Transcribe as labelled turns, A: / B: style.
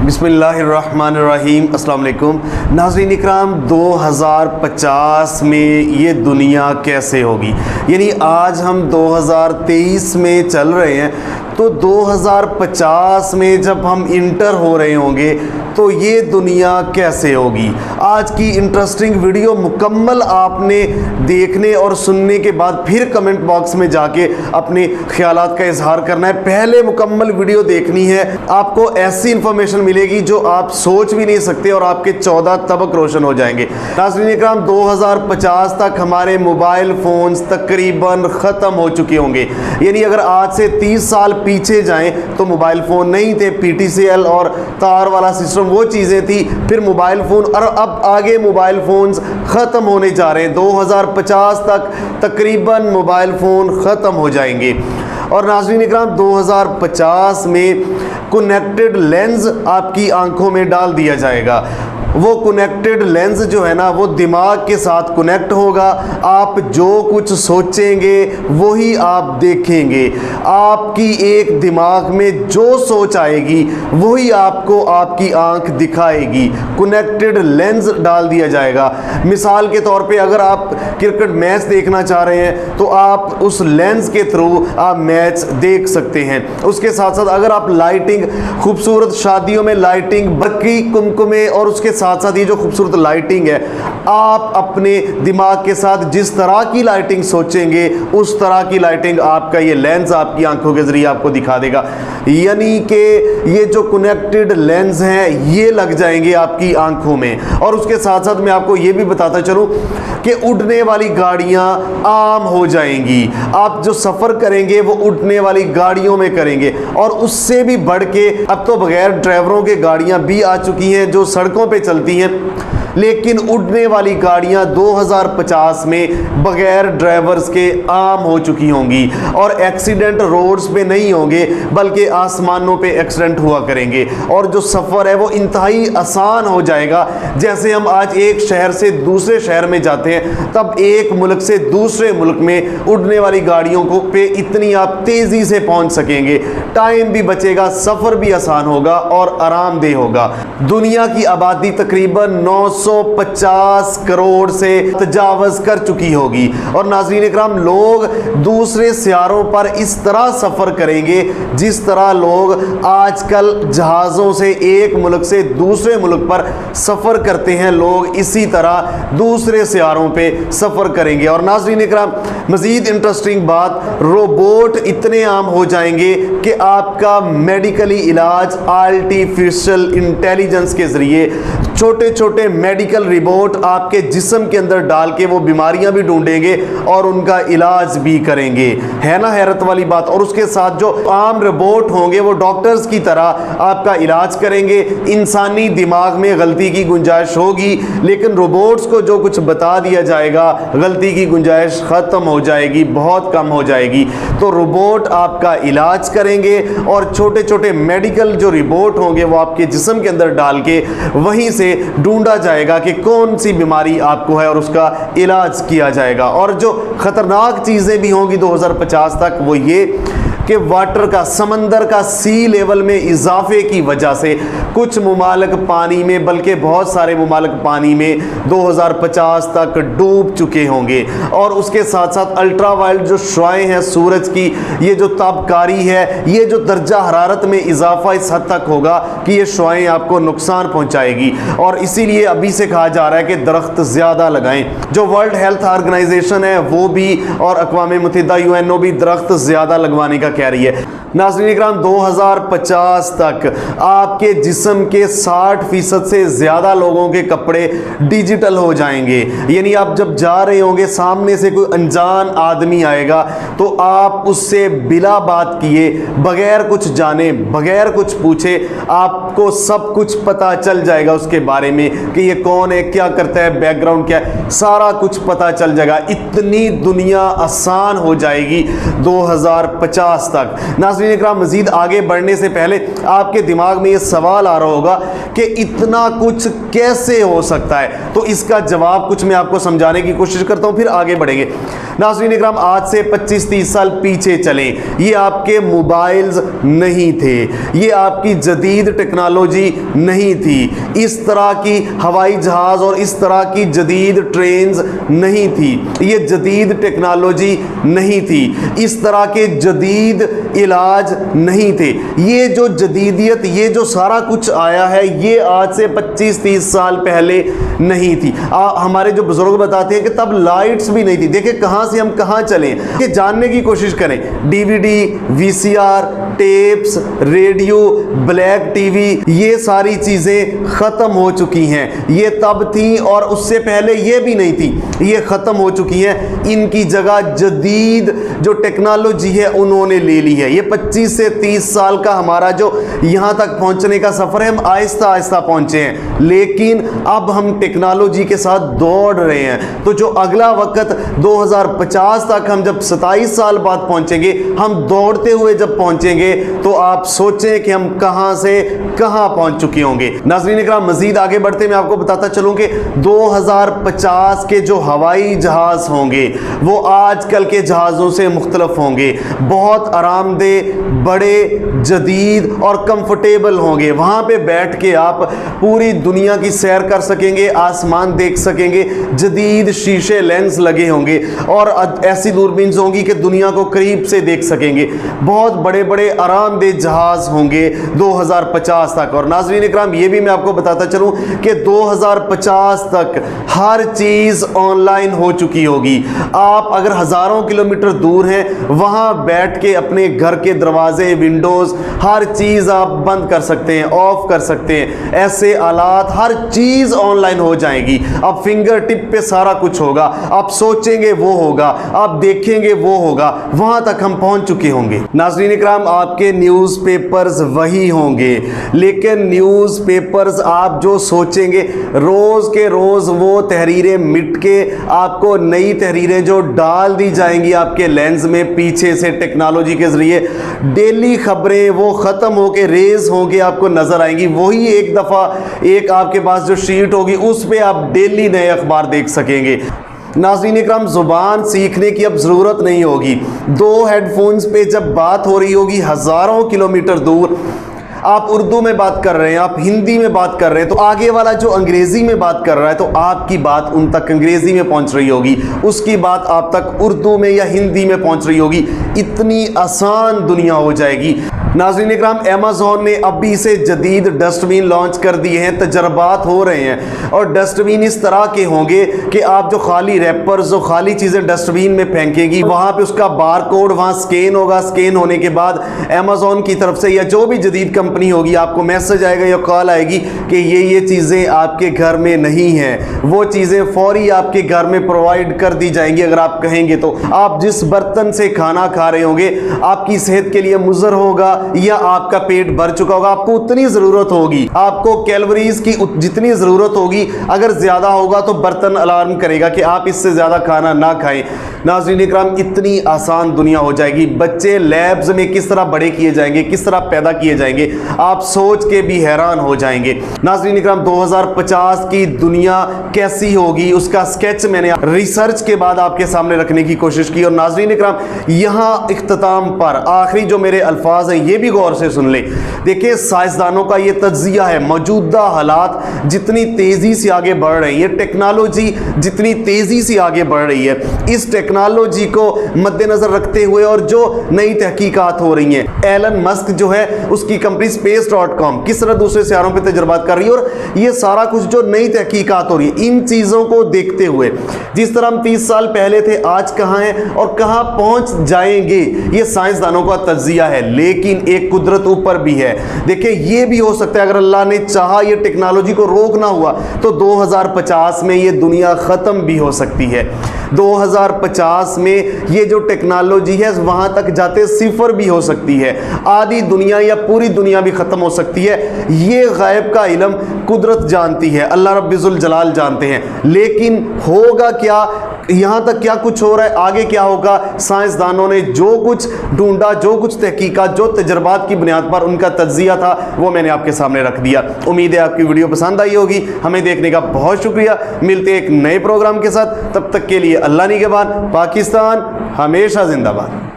A: बिस्मिल्लाहिर्रहमानिर्रहीम। अस्सलाम वालेकुम नाज़रीन इकराम। 2050 में ये दुनिया कैसे होगी, यानी आज हम 2023 में चल रहे हैं, तो 2050 में जब हम इंटर हो रहे होंगे तो ये दुनिया कैसे होगी। आज की इंटरेस्टिंग वीडियो मुकम्मल आपने देखने और सुनने के बाद फिर कमेंट बॉक्स में जाके अपने ख्यालात का इजहार करना है। पहले मुकम्मल वीडियो देखनी है, आपको ऐसी इंफॉर्मेशन मिलेगी जो आप सोच भी नहीं सकते और आपके 14 तबक रोशन हो जाएंगे। नाज़रीन इकराम, 2050 तक हमारे मोबाइल फ़ोन्स तकरीबन ख़त्म हो चुके होंगे। यानी अगर आज से 30 साल पीछे जाएं तो मोबाइल फ़ोन नहीं थे, PTCL और तार वाला सिस्टम वो चीज़ें थी, फिर मोबाइल फ़ोन, और अब आगे मोबाइल फ़ोन्स ख़त्म होने जा रहे हैं। 2050 तक तकरीबन मोबाइल फ़ोन ख़त्म हो जाएंगे। और नाज़रीन इकराम, 2050 में कनेक्टेड लेंस आपकी आंखों में डाल दिया जाएगा। वो कनेक्टेड लेंस जो है ना, वो दिमाग के साथ कनेक्ट होगा। आप जो कुछ सोचेंगे वही आप देखेंगे। आपकी एक दिमाग में जो सोच आएगी वही आपको आपकी आंख दिखाएगी। कनेक्टेड लेंस डाल दिया जाएगा। मिसाल के तौर पे अगर आप क्रिकेट मैच देखना चाह रहे हैं तो आप उस लेंस के थ्रू आप मैच देख सकते हैं। उसके साथ साथ अगर आप लाइटिंग, खूबसूरत शादियों में लाइटिंग, बरकी, कुमकुमे और उसके साथ साथ ये जो खूबसूरत लाइटिंग है, आप अपने दिमाग के साथ जिस तरह की लाइटिंग सोचेंगे उस तरह की लाइटिंग आपका ये लेंस आपकी आंखों के जरिए आपको दिखा देगा। यानी कि ये जो कनेक्टेड लेंस हैं ये लग जाएंगे आपकी आंखों में। और उसके साथ साथ मैं आपको ये भी बताता चलूं कि उड़ने वाली गाड़ियां आम हो जाएंगी। आप जो सफ़र करेंगे वो उड़ने वाली गाड़ियों में करेंगे। और उससे भी बढ़ के अब तो बगैर ड्राइवरों के गाड़ियां भी आ चुकी हैं जो सड़कों पे चलती हैं, लेकिन उड़ने वाली गाड़ियां 2050 में बगैर ड्राइवर्स के आम हो चुकी होंगी। और एक्सीडेंट रोड्स पे नहीं होंगे बल्कि आसमानों पे एक्सीडेंट हुआ करेंगे। और जो सफ़र है वो इंतहाई आसान हो जाएगा। जैसे हम आज एक शहर से दूसरे शहर में जाते हैं, तब एक मुल्क से दूसरे मुल्क में उड़ने वाली गाड़ियों को पे इतनी आप तेज़ी से पहुंच सकेंगे। टाइम भी बचेगा, सफ़र भी आसान होगा और आरामदेह होगा। दुनिया की आबादी तकरीबन 950 करोड़ से तजावज कर चुकी होगी। और नाज़रीन इकराम, लोग दूसरे सियारों पर इस तरह सफ़र करेंगे जिस तरह लोग आजकल जहाज़ों से एक मुल्क से दूसरे मुल्क पर सफ़र करते हैं, लोग इसी तरह दूसरे सियारों पे सफ़र करेंगे। और नाज़रीन इकराम, मज़ीद इंटरेस्टिंग बात, रोबोट इतने आम हो जाएंगे कि आपका मेडिकली इलाज आर्टिफिशियल इंटेलिजेंस के ज़रिए छोटे छोटे मेडिकल रिपोर्ट आपके जिस्म के अंदर डाल के वो बीमारियां भी ढूंढेंगे और उनका इलाज भी करेंगे। है ना हैरत वाली बात। और उसके साथ जो आम रोबोट होंगे वो डॉक्टर्स की तरह आपका इलाज करेंगे। इंसानी दिमाग में गलती की गुंजाइश होगी, लेकिन रोबोट्स को जो कुछ बता दिया जाएगा गलती की गुंजाइश ख़त्म हो जाएगी, बहुत कम हो जाएगी। तो रोबोट आपका इलाज करेंगे और छोटे छोटे मेडिकल जो रिपोर्ट होंगे वो आपके जिस्म के अंदर डाल के वहीं से ढूंढा जाएगा कि कौन सी बीमारी आपको है और उसका इलाज किया जाएगा। और जो खतरनाक चीज़ें भी होंगी 2050 तक वो ये कि वाटर का, समंदर का सी लेवल में इजाफे की वजह से कुछ मुमालिक पानी में, बल्कि बहुत सारे मुमालिक पानी में 2050 तक डूब चुके होंगे। और उसके साथ साथ अल्ट्रावायलेट जो शुआएं हैं सूरज की, ये जो तापकारी है, ये जो दर्जा हरारत में इजाफा इस हद तक होगा कि ये शुआएं आपको नुकसान पहुंचाएगी। और इसीलिए अभी से कहा जा रहा है कि दरख्त ज़्यादा लगाएं। जो वर्ल्ड हेल्थ ऑर्गेनाइजेशन है वो भी और अक़वाम मुत्तहिदा UNO भी दरख्त ज़्यादा लगवाने का कह रही है। नाज़रीन इकराम, 2050 तक आपके जिस्म के 60% से ज़्यादा लोगों के कपड़े डिजिटल हो जाएंगे। यानी आप जब जा रहे होंगे, सामने से कोई अनजान आदमी आएगा तो आप उससे बिला बात किए, बगैर कुछ जाने, बगैर कुछ पूछे, आपको सब कुछ पता चल जाएगा उसके बारे में कि ये कौन है, क्या करता है, बैकग्राउंड क्या है, सारा कुछ पता चल जाएगा। इतनी दुनिया आसान हो जाएगी 2050 तक। नाज़रीन इकराम, मज़ीद आगे बढ़ने से पहले आपके दिमाग में ये सवाल आ रहा होगा कि इतना कुछ कैसे हो सकता है, तो इसका जवाब कुछ मैं आपको समझाने की कोशिश करता हूँ, फिर आगे बढ़ेंगे। नाज़रीन इकराम, आज से 25-30 साल पीछे चलें, ये आपके मोबाइल्स नहीं थे, ये आपकी जदीद टेक्नोलॉजी नहीं थी, इस तरह की हवाई जहाज़ और इस तरह की जदीद ट्रेन्स नहीं थी, ये जदीद टेक्नोलॉजी नहीं थी, इस तरह के जदीद इलाज नहीं थे। ये जो जदीदियत, ये जो सारा कुछ आया है, ये आज से 25-30 साल पहले नहीं थी। हमारे जो बुजुर्ग बताते हैं कि तब लाइट्स भी नहीं थी। देखिए कहाँ से हम कहाँ चले, ये जानने की कोशिश करें। DVD, VCR, tapes, radio, black TV, ये सारी चीज़ें ख़त्म हो चुकी हैं। ये तब थी और उससे पहले ये भी नहीं थी, ये ख़त्म हो चुकी हैं। इनकी जगह जदीद जो टेक्नोलॉजी है उन्होंने ले ली है। ये 25 से 30 साल का हमारा जो यहाँ तक पहुँचने का सफ़र है, हम आहिस्ता आहिस्ता पहुँचे हैं, लेकिन अब हम टेक्नोलॉजी के साथ दौड़ रहे हैं। तो जो अगला वक्त 2050 तक, हम जब 27 साल बाद पहुँचेंगे, हम दौड़ते हुए जब पहुँचेंगे, तो आप सोचें कि हम कहां से कहां पहुंच चुके होंगे। नाज़रीन इकराम, मजीद आगे बढ़ते मैं आपको बताता चलूं कि 2050 के जो हवाई जहाज होंगे वो आजकल के जहाज़ों से मुख्तलिफ होंगे, बहुत आरामदेह, बड़े, जदीद और कंफर्टेबल होंगे। वहां पे बैठ के आप पूरी दुनिया की सैर कर सकेंगे, आसमान देख सकेंगे, जदीद शीशे लेंस लगे होंगे और ऐसी दूरबीन होंगी कि दुनिया को करीब से देख सकेंगे। बहुत बड़े बड़े आरामदेह जहाज होंगे 2050 तक। और नाज़रीन इकराम, ये भी मैं आपको बताता चलूं कि 2050 तक हर चीज़ ऑनलाइन हो चुकी होगी। आप अगर हज़ारों किलोमीटर दूर हैं, वहां बैठ के अपने घर के दरवाजे, विंडोज़, हर चीज़ आप बंद कर सकते हैं, ऑफ कर सकते हैं। ऐसे आलात, हर चीज़ ऑनलाइन हो जाएगी। अब फिंगर टिप पे सारा कुछ होगा, आप सोचेंगे वो होगा, आप देखेंगे वो होगा, वहां तक हम पहुंच चुके होंगे। नाज़रीन इकराम, आपके न्यूज़पेपर्स वही होंगे, लेकिन न्यूज़पेपर्स आप जो सोचेंगे, रोज़ के रोज़ वो तहरीरें मिट के आपको नई तहरीरें जो डाल दी जाएंगी आपके लेंस में पीछे से टेक्नोलॉजी के ज़रिए। डेली खबरें वो ख़त्म होके रेज होंगे आपको नज़र आएंगी। वही एक दफ़ा एक आपके पास जो शीट होगी उस पर आप डेली नए अखबार देख सकेंगे। नाज़रीन इकराम, ज़ुबान सीखने की अब ज़रूरत नहीं होगी। 2 हेडफोन्स पे जब बात हो रही होगी हज़ारों किलोमीटर दूर, आप उर्दू में बात कर रहे हैं, आप हिंदी में बात कर रहे हैं, तो आगे वाला जो अंग्रेज़ी में बात कर रहा है, तो आपकी बात उन तक अंग्रेज़ी में पहुंच रही होगी, उसकी बात आप तक उर्दू में या हिंदी में पहुंच रही होगी। इतनी आसान दुनिया हो जाएगी। नाज़रीन इकराम, अमेज़ॉन ने अभी से जदीद डस्टबिन लॉन्च कर दिए हैं, तजर्बात हो रहे हैं, और डस्टबिन इस तरह के होंगे कि आप जो खाली रैपर्स, जो खाली चीज़ें डस्टबिन में फेंकेगी, वहाँ पे उसका बार कोड वहाँ स्कैन होगा। स्कैन होने के बाद अमेज़ॉन की तरफ से या जो भी जदीद कंपनी होगी, आपको मैसेज आएगा या कॉल आएगी कि ये चीज़ें आपके घर में नहीं हैं। वो चीज़ें फौरी आपके घर में प्रोवाइड कर दी जाएंगी अगर आप कहेंगे तो। आप जिस बर्तन से खाना खा रहे होंगे, आपकी सेहत के लिए मुज़र होगा या आपका पेट भर चुका होगा, आपको उतनी ज़रूरत होगी, आपको कैलोरीज की जितनी ज़रूरत होगी, अगर ज़्यादा होगा तो बर्तन अलार्म करेगा कि आप इससे ज़्यादा खाना ना खाएं। नाज़रीन इकराम, इतनी आसान दुनिया हो जाएगी। बच्चे लैब्स में किस तरह बड़े किए जाएंगे, किस तरह पैदा किए जाएंगे, आप सोच के भी हैरान हो जाएंगे। नाज़रीन इकराम, 2050 की दुनिया कैसी होगी उसका स्केच मैंने रिसर्च के बाद आपके सामने रखने की कोशिश की। और नाज़रीन इकराम, यहाँ इख्तिताम पर आखिरी जो मेरे अल्फाज हैं ये भी गौर से सुन लें। देखिए, साइंसदानों का ये तज्जिया है, मौजूदा हालात जितनी तेज़ी से आगे बढ़ रही है, टेक्नोलॉजी जितनी तेज़ी से आगे बढ़ रही है, इस टेक्नोलॉजी को मद्देनज़र रखते हुए और जो नई तहकीकात हो रही हैं, एलन मस्क जो है उसकी कंपनी space.com किस तरह दूसरे सियारों पे तजर्बात कर रही है, और ये सारा कुछ जो नई तहकीकात हो रही है, इन चीज़ों को देखते हुए जिस तरह हम 30 साल पहले थे, आज कहाँ हैं और कहाँ पहुँच जाएंगे, ये साइंसदानों का तज्जिया है। लेकिन एक कुदरत ऊपर भी है। देखिए, ये भी हो सकता है अगर अल्लाह ने चाहा, ये टेक्नोलॉजी को रोकना हुआ तो 2050 में ये दुनिया ख़त्म भी हो सकती है। 2050 में ये जो टेक्नोलॉजी है वहाँ तक जाते सिफर भी हो सकती है, आधी दुनिया या पूरी दुनिया भी ख़त्म हो सकती है। ये गायब का इल्म कुदरत जानती है, अल्लाह रब्बुल जलाल जानते हैं। लेकिन होगा क्या, यहाँ तक क्या कुछ हो रहा है, आगे क्या होगा, साइंसदानों ने जो कुछ ढूंढा, जो कुछ तहकीकात, जो तजर्बात की बुनियाद पर उनका तज्जिया था, वो मैंने आपके सामने रख दिया। उम्मीद है आपकी वीडियो पसंद आई होगी। हमें देखने का बहुत शुक्रिया। मिलते एक नए प्रोग्राम के साथ, तब तक के लिए अल्लाह निगहबान। पाकिस्तान हमेशा जिंदाबाद।